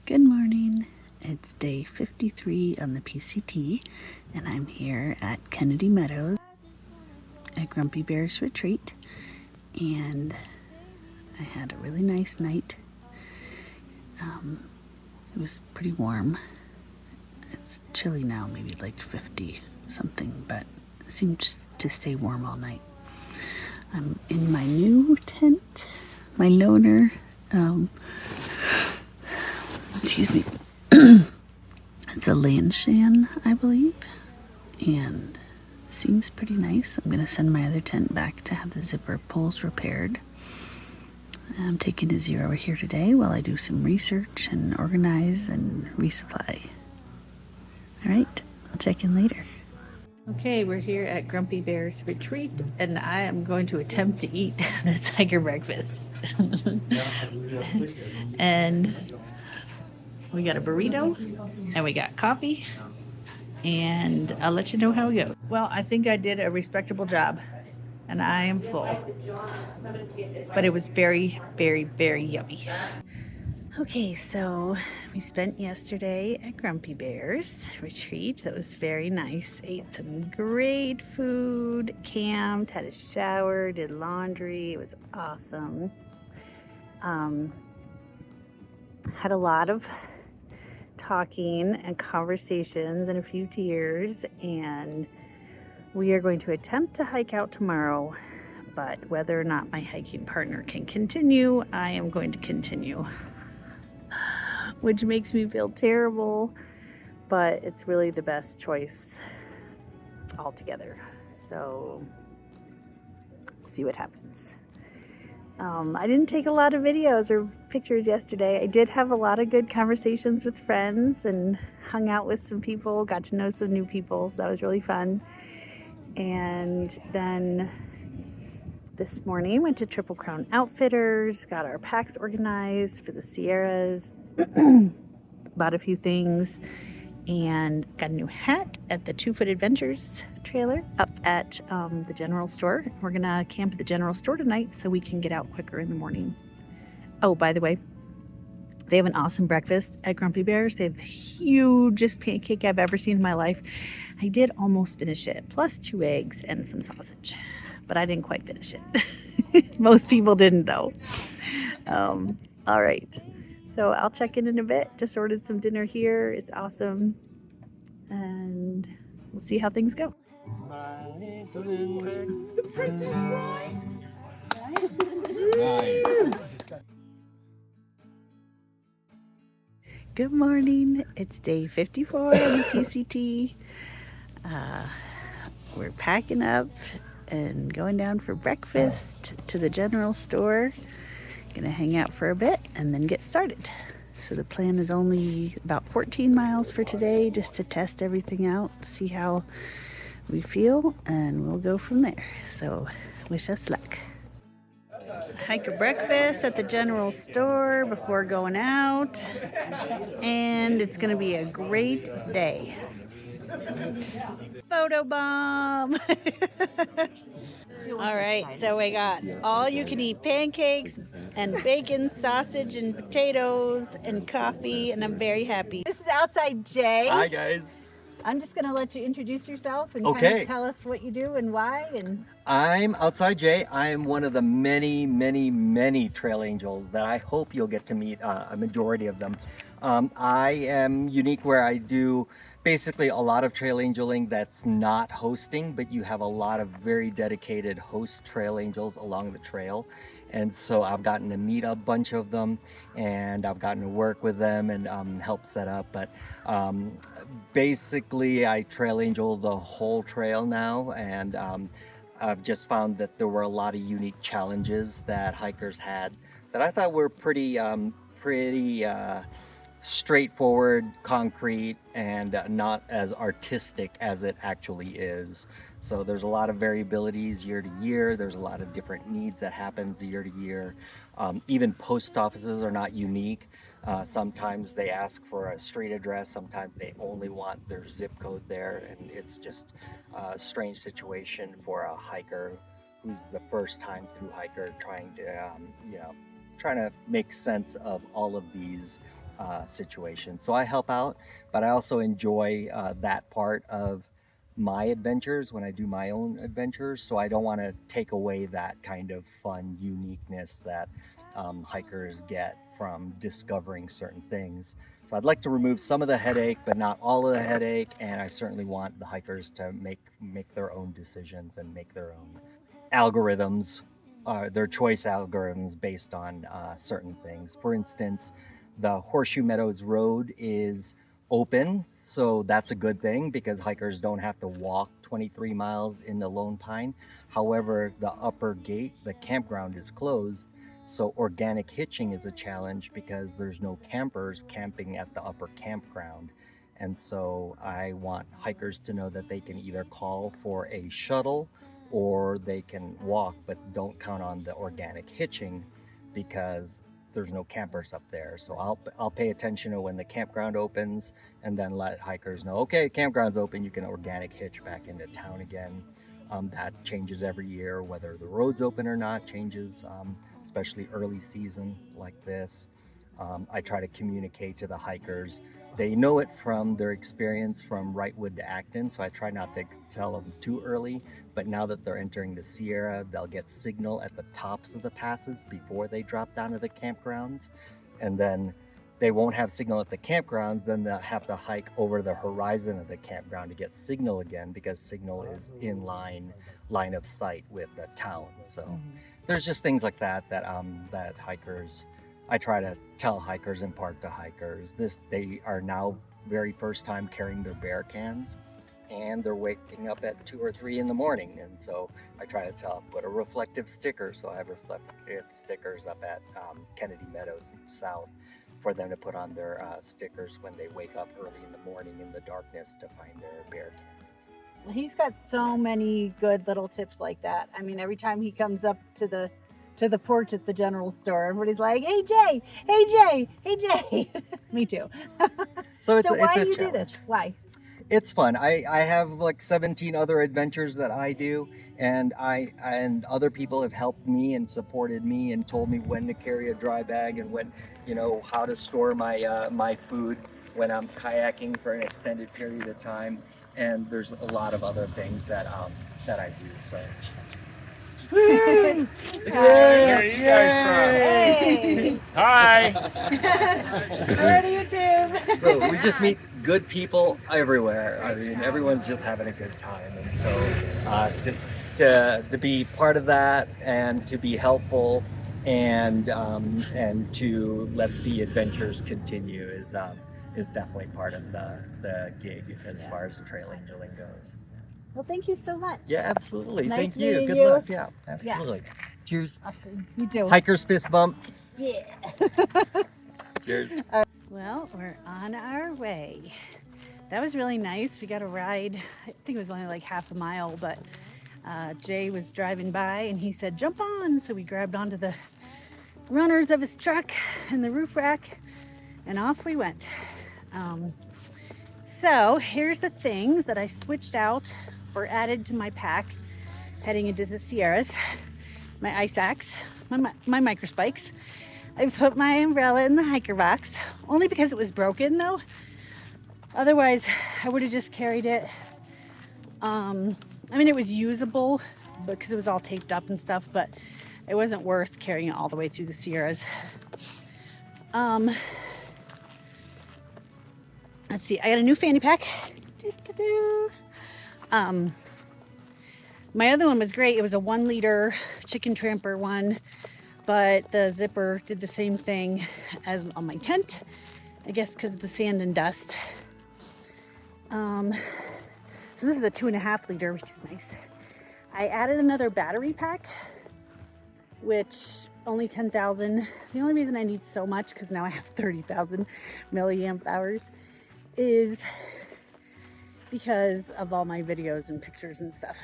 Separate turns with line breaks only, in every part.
Good morning. It's day 53 on the PCT, and I'm here at Kennedy Meadows at Grumpy Bear's Retreat, and I had a really nice night. It was pretty warm. It's chilly now, maybe like 50 something, but it seemed to stay warm all night. I'm in my new tent, my loner, excuse me, it's a Lanshan, I believe, and it seems pretty nice. I'm gonna send my other tent back to have the zipper pulls repaired. I'm taking a zero here today while I do some research and organize and resupply. All right, I'll check in later. Okay, we're here at Grumpy Bear's Retreat, and I am going to attempt to eat the tiger breakfast. And we got a burrito, and we got coffee, and I'll let you know how it goes. Well, I think I did a respectable job, and I am full. But it was very, very, very yummy. Okay, so we spent yesterday at Grumpy Bear's Retreat. That was very nice. Ate some great food, camped, had a shower, did laundry. It was awesome. Had a lot of talking and conversations and a few tears, and we are going to attempt to hike out tomorrow, but whether or not my hiking partner can continue, I am going to continue, which makes me feel terrible, but it's really the best choice altogether. So we'll see what happens. I didn't take a lot of videos or pictures yesterday. I did have a lot of good conversations with friends and hung out with some people, got to know some new people, so that was really fun. And then this morning went to Triple Crown Outfitters, got our packs organized for the Sierras, bought a few things, and got a new hat at the 2 Foot Adventures trailer up at the general store. We're gonna camp at the general store tonight so we can get out quicker in the morning. Oh, by the way, they have an awesome breakfast at Grumpy Bear's. They have the hugest pancake I've ever seen in my life. I did almost finish it, plus 2 eggs and some sausage, but I didn't quite finish it. Most people didn't, though. All right, so I'll check in a bit. Just ordered some dinner here. It's awesome, and we'll see how things go. The Princess Bride. Good morning. It's day 54 on the PCT. We're packing up and going down for breakfast to the general store. Gonna hang out for a bit and then get started. So the plan is only about 14 miles for today, just to test everything out, see how we feel, and we'll go from there. So wish us luck. Hike a breakfast at the general store before going out, and it's gonna be a great day. Photo bomb. All right, so we got all you can eat pancakes and bacon, sausage, and potatoes and coffee, and I'm very happy. This is Outside Jay.
Hi guys.
I'm just gonna let you introduce yourself and
Okay.
kind of tell us what you do and why. And
I'm Outside Jay. I am one of the many trail angels that I hope you'll get to meet, a majority of them. I am unique where I do basically a lot of trail angeling that's not hosting, but you have a lot of very dedicated host trail angels along the trail. And so I've gotten to meet a bunch of them, and I've gotten to work with them and help set up. But basically I trail angel the whole trail now, and I've just found that there were a lot of unique challenges that hikers had that I thought were pretty straightforward, concrete, and not as artistic as it actually is. So there's a lot of variabilities year to year. There's a lot of different needs that happens year to year. Even post offices are not unique. Sometimes they ask for a street address. Sometimes they only want their zip code there. And it's just a strange situation for a hiker who's the first time through hiker trying to make sense of all of these situation. So I help out, but I also enjoy that part of my adventures when I do my own adventures. So I don't want to take away that kind of fun uniqueness that hikers get from discovering certain things. So I'd like to remove some of the headache, but not all of the headache. And I certainly want the hikers to make their own decisions and make their own algorithms, their choice algorithms based on certain things. For instance, the Horseshoe Meadows Road is open, so that's a good thing because hikers don't have to walk 23 miles into Lone Pine. However, the upper gate, the campground, is closed, so organic hitching is a challenge because there's no campers camping at the upper campground. And so I want hikers to know that they can either call for a shuttle or they can walk, but don't count on the organic hitching because there's no campers up there. So I'll pay attention to when the campground opens and then let hikers know, okay, campground's open, you can organic hitch back into town again. That changes every year, whether the road's open or not changes, especially early season like this. I try to communicate to the hikers. They know it from their experience from Wrightwood to Acton, so I try not to tell them too early, but now that they're entering the Sierra, they'll get signal at the tops of the passes before they drop down to the campgrounds, and then they won't have signal at the campgrounds, then they'll have to hike over the horizon of the campground to get signal again because signal is in line of sight with the town. So there's just things like that that hikers, I try to tell hikers, impart to hikers. They are now very first time carrying their bear cans, and they're waking up at 2 or 3 in the morning. And so I try to tell them, put a reflective sticker. So I have reflective stickers up at Kennedy Meadows South for them to put on their stickers when they wake up early in the morning in the darkness to find their bear cans.
He's got so many good little tips like that. I mean, every time he comes up to the porch at the general store, everybody's like, hey Jay, hey Jay, hey Jay. Me too.
So
why
it's a
do you
challenge.
do this? Why?
It's fun. I have like 17 other adventures that I do, and other people have helped me and supported me and told me when to carry a dry bag and when, how to store my my food when I'm kayaking for an extended period of time. And there's a lot of other things that I do. So
Where are you guys
Hey.
from? Hi.
We're on YouTube.
So we just meet good people everywhere. I mean, everyone's just having a good time, and so to be part of that and to be helpful and to let the adventures continue is definitely part of the gig as far as trail angeling goes.
Well, thank you so much.
Yeah, absolutely.
Nice
Thank you.
meeting
Good
you.
luck. Yeah, absolutely. Cheers.
Awesome. You too.
Hiker's fist bump.
Yeah.
Cheers.
Well, we're on our way. That was really nice. We got a ride. I think it was only like half a mile, but Jay was driving by and he said, jump on. So we grabbed onto the runners of his truck and the roof rack and off we went. So here's the things that I switched out or added to my pack heading into the Sierras. My ice axe, my micro spikes. I put my umbrella in the hiker box, only because it was broken though. Otherwise, I would have just carried it. I mean, it was usable because it was all taped up and stuff, but it wasn't worth carrying it all the way through the Sierras. Let's see, I got a new fanny pack. My other one was great. It was a 1 liter chicken tramper one, but the zipper did the same thing as on my tent, I guess because of the sand and dust. So this is a 2.5 liter, which is nice. I added another battery pack, which only 10,000. The only reason I need so much, because now I have 30,000 milliamp hours, is because of all my videos and pictures and stuff.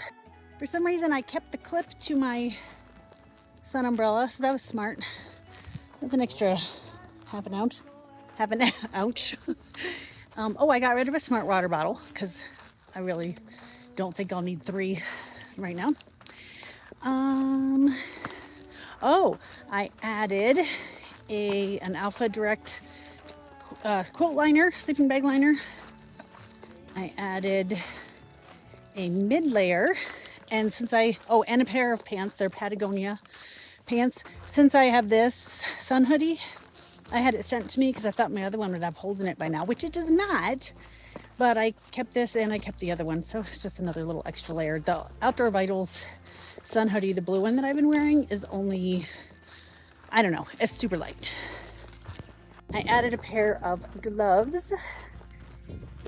For some reason, I kept the clip to my sun umbrella, so that was smart. That's an extra half an ounce. Oh, I got rid of a smart water bottle because I really don't think I'll need 3 right now. Oh, I added an Alpha Direct quilt liner, sleeping bag liner. I added a mid layer, and since and a pair of pants. They're Patagonia pants. Since I have this sun hoodie, I had it sent to me because I thought my other one would have holes in it by now, which it does not. But I kept this and I kept the other one, so it's just another little extra layer. The Outdoor Vitals sun hoodie, the blue one that I've been wearing, is only, I don't know, it's super light. I added a pair of gloves,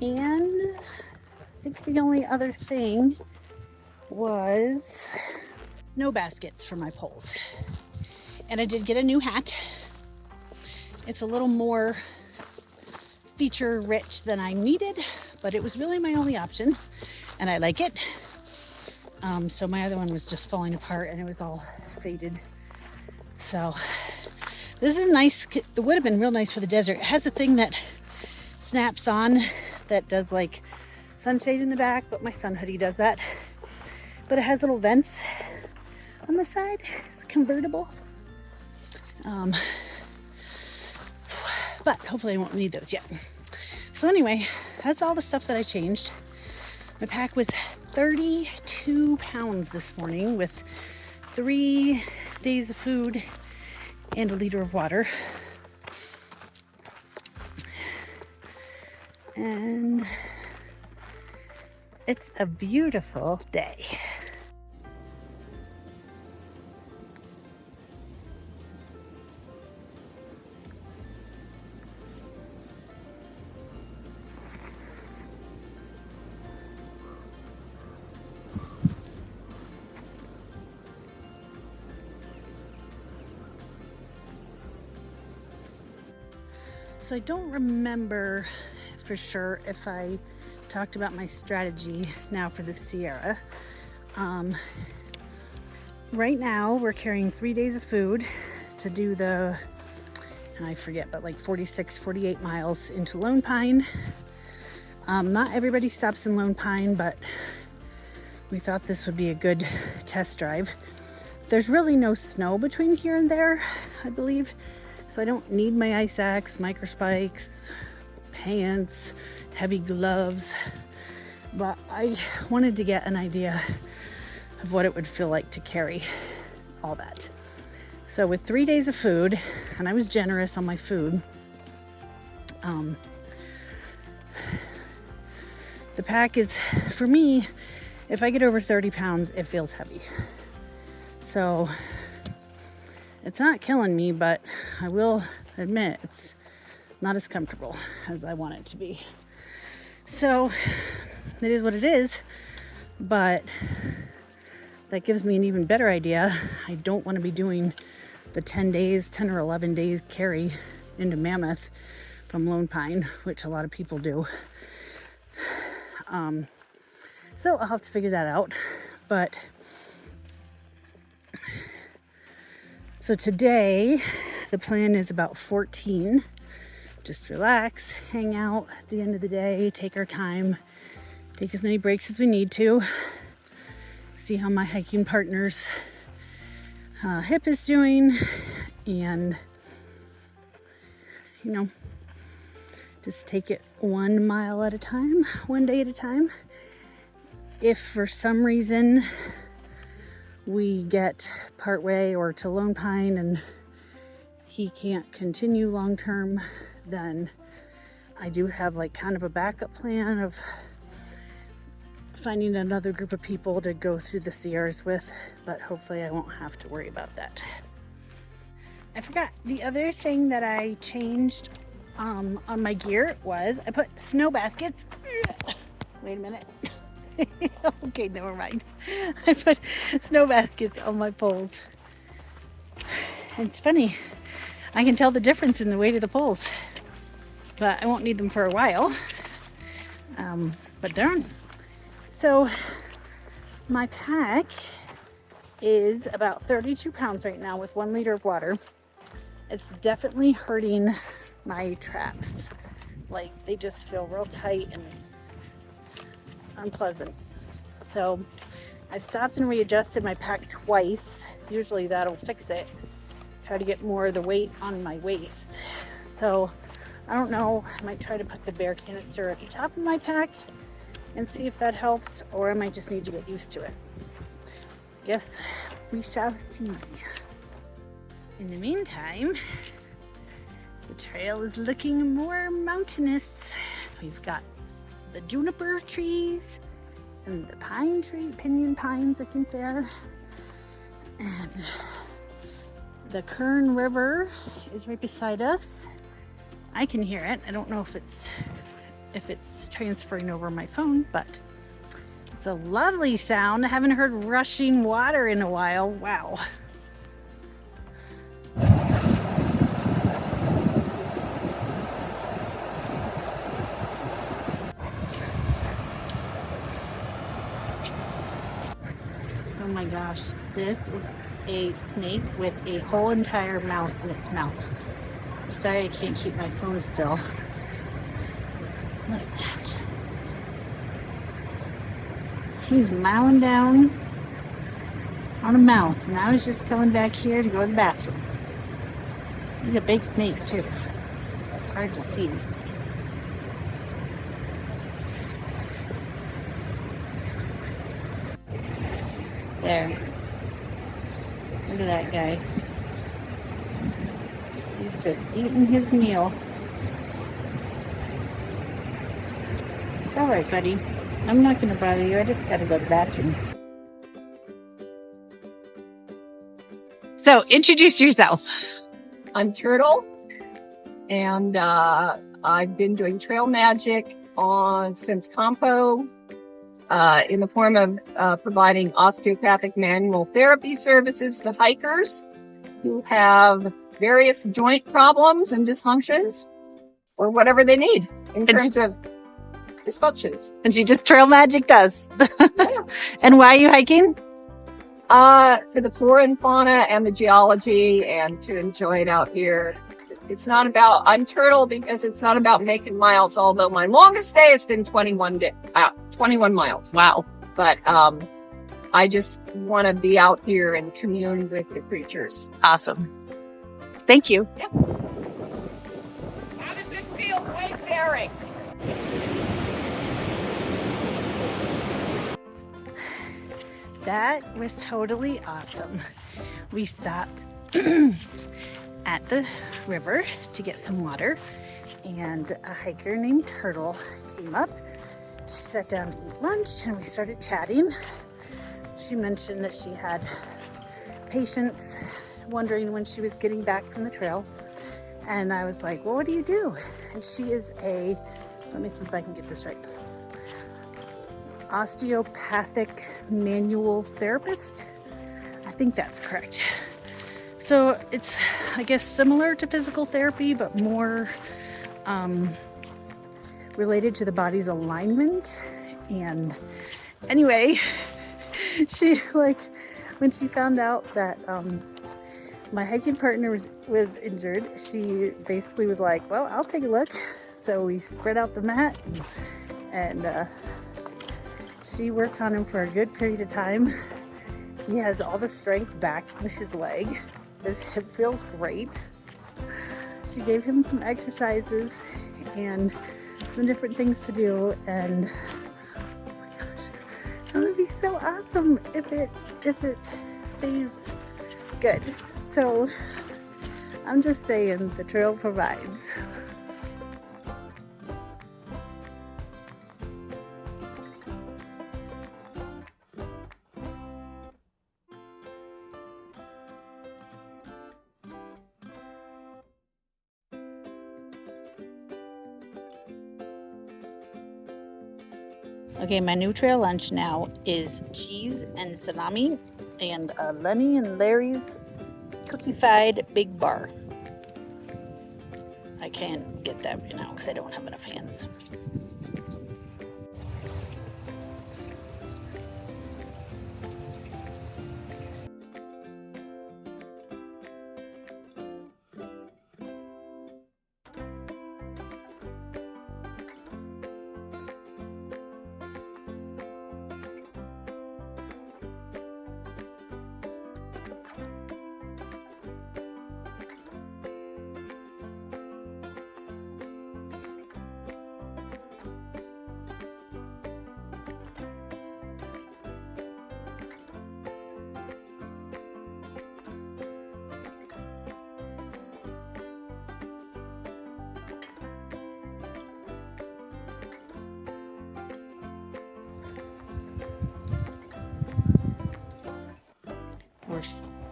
and I think the only other thing was snow baskets for my poles. And I did get a new hat. It's a little more feature rich than I needed, but it was really my only option, and I like it. So my other one was just falling apart and it was all faded. So this is nice. It would have been real nice for the desert. It has a thing that snaps on that does like sunshade in the back, but my sun hoodie does that. But it has little vents on the side. It's convertible. But hopefully I won't need those yet. So anyway, that's all the stuff that I changed. My pack was 32 pounds this morning with 3 days of food and a liter of water. And it's a beautiful day. So I don't remember for sure if I talked about my strategy now for the Sierra. Right now we're carrying 3 days of food to do the, I forget, but like 46, 48 miles into Lone Pine. Not everybody stops in Lone Pine, but we thought this would be a good test drive. There's really no snow between here and there, I believe. So I don't need my ice axe, micro spikes, pants, heavy gloves, but I wanted to get an idea of what it would feel like to carry all that. So with 3 days of food, and I was generous on my food, the pack is, for me, if I get over 30 pounds, it feels heavy. So it's not killing me, but I will admit it's not as comfortable as I want it to be. So it is what it is, but that gives me an even better idea. I don't want to be doing the 10 or 11 days carry into Mammoth from Lone Pine, which a lot of people do. So I'll have to figure that out. But so today, the plan is about 14. Just relax, hang out at the end of the day, take our time, take as many breaks as we need to, see how my hiking partner's hip is doing, and, you know, just take it 1 mile at a time, 1 day at a time. If for some reason we get partway or to Lone Pine and he can't continue long term, then I do have like kind of a backup plan of finding another group of people to go through the Sierras with, but hopefully I won't have to worry about that. I forgot, the other thing that I changed on my gear was I put snow baskets. Wait a minute. Okay, never mind. I put snow baskets on my poles. And it's funny, I can tell the difference in the weight of the poles, but I won't need them for a while. But darn. So my pack is about 32 pounds right now with 1 liter of water. It's definitely hurting my traps. Like, they just feel real tight and unpleasant. So I've stopped and readjusted my pack twice. Usually that'll fix it. Try to get more of the weight on my waist. So I don't know. I might try to put the bear canister at the top of my pack and see if that helps, or I might just need to get used to it. Guess we shall see. In the meantime, the trail is looking more mountainous. We've got the juniper trees and the pine tree, pinyon pines, I think there. And the Kern River is right beside us. I can hear it. I don't know if it's transferring over my phone, but it's a lovely sound. I haven't heard rushing water in a while. Wow. Oh my gosh, this is a snake with a whole entire mouse in its mouth. I'm sorry I can't keep my phone still. Look at that. He's mowing down on a mouse. Now he's just coming back here to go to the bathroom. He's a big snake too. It's hard to see. There. Look at that guy. He's just eating his meal. It's all right, buddy. I'm not going to bother you. I just got to go to the bathroom. So, introduce yourself.
I'm Turtle, and I've been doing trail magic since Compo in the form of providing osteopathic manual therapy services to hikers who have various joint problems and dysfunctions or whatever they need in terms of dysfunctions.
And she just trail magic does.
Yeah.
And why are you hiking?
For the flora and fauna and the geology, and to enjoy it out here. I'm Turtle because it's not about making miles, although my longest day has been 21 miles.
Wow.
But I just want to be out here and commune with the creatures.
Awesome. Thank you.
Yeah. How does it feel wayfaring?
That was totally awesome. We stopped at the river to get some water, and a hiker named Turtle came up. She sat down to eat lunch, and we started chatting. She mentioned that she had patients wondering when she was getting back from the trail, and I was like, well, what do you do? And she is let me see if I can get this right, osteopathic manual therapist. I think that's correct. So it's, I guess, similar to physical therapy, but more related to the body's alignment. And anyway, she, when she found out that my hiking partner was injured, she basically was like, well, I'll take a look. So we spread out the mat, and she worked on him for a good period of time. He has all the strength back in his leg. His hip feels great. She gave him some exercises and some different things to do, and oh my gosh, that would be so awesome if it stays good. So I'm just saying, the trail provides. Okay, my new trail lunch now is cheese and salami and Lenny and Larry's cookie-fied Big Bar. I can't get that right now because I don't have enough hands.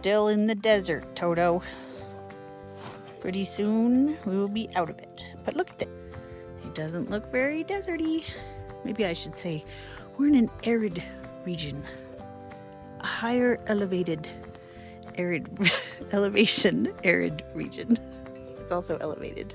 still in the desert, Toto. Pretty soon we will be out of it. But look at that. It doesn't look very deserty. Maybe I should say we're in an arid region. A higher elevated arid elevation arid region. It's also elevated.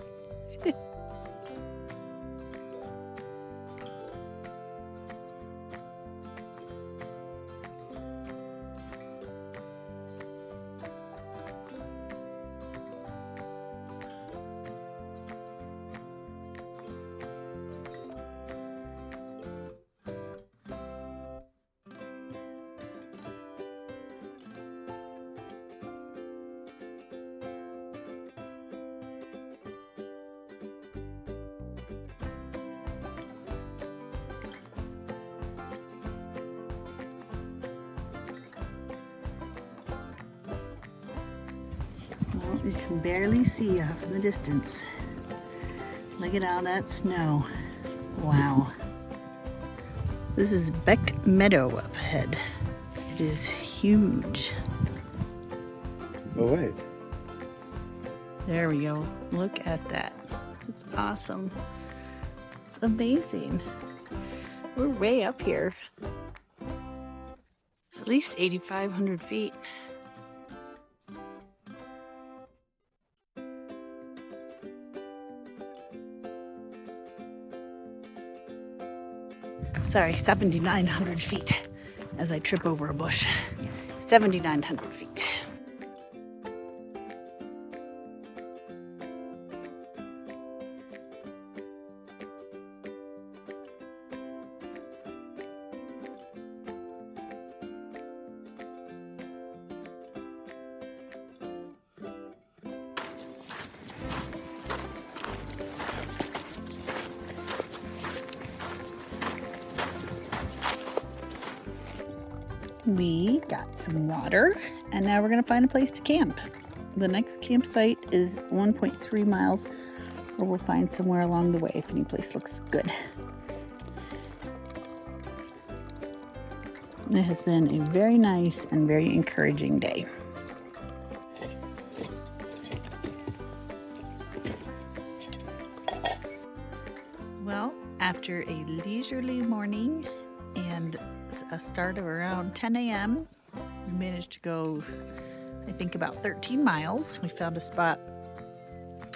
Well, you can barely see off in the distance. Look at all that snow. Wow. This is Beck Meadow up ahead. It is huge.
Oh, wait.
There we go. Look at that. It's awesome. It's amazing. We're way up here. At least 8,500 feet. Sorry, 7,900 feet as I trip over a bush. 7,900 feet. We got some water, and now we're going to find a place to camp. The next campsite is 1.3 miles, or we'll find somewhere along the way if any place looks good. It has been a very nice and very encouraging day. Well, after a leisurely morning and a start of around 10 a.m. we managed to go, I think, about 13 miles. We found a spot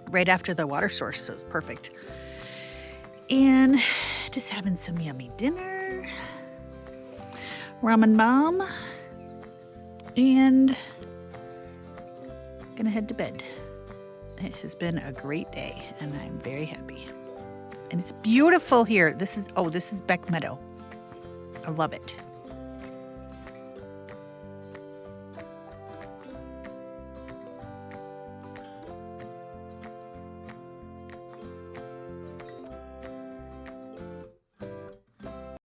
right after the water source, so it's perfect. And just having some yummy dinner, ramen bomb, and gonna head to bed. It has been a great day, and I'm very happy. And it's beautiful here. This is Beck Meadow. I love it.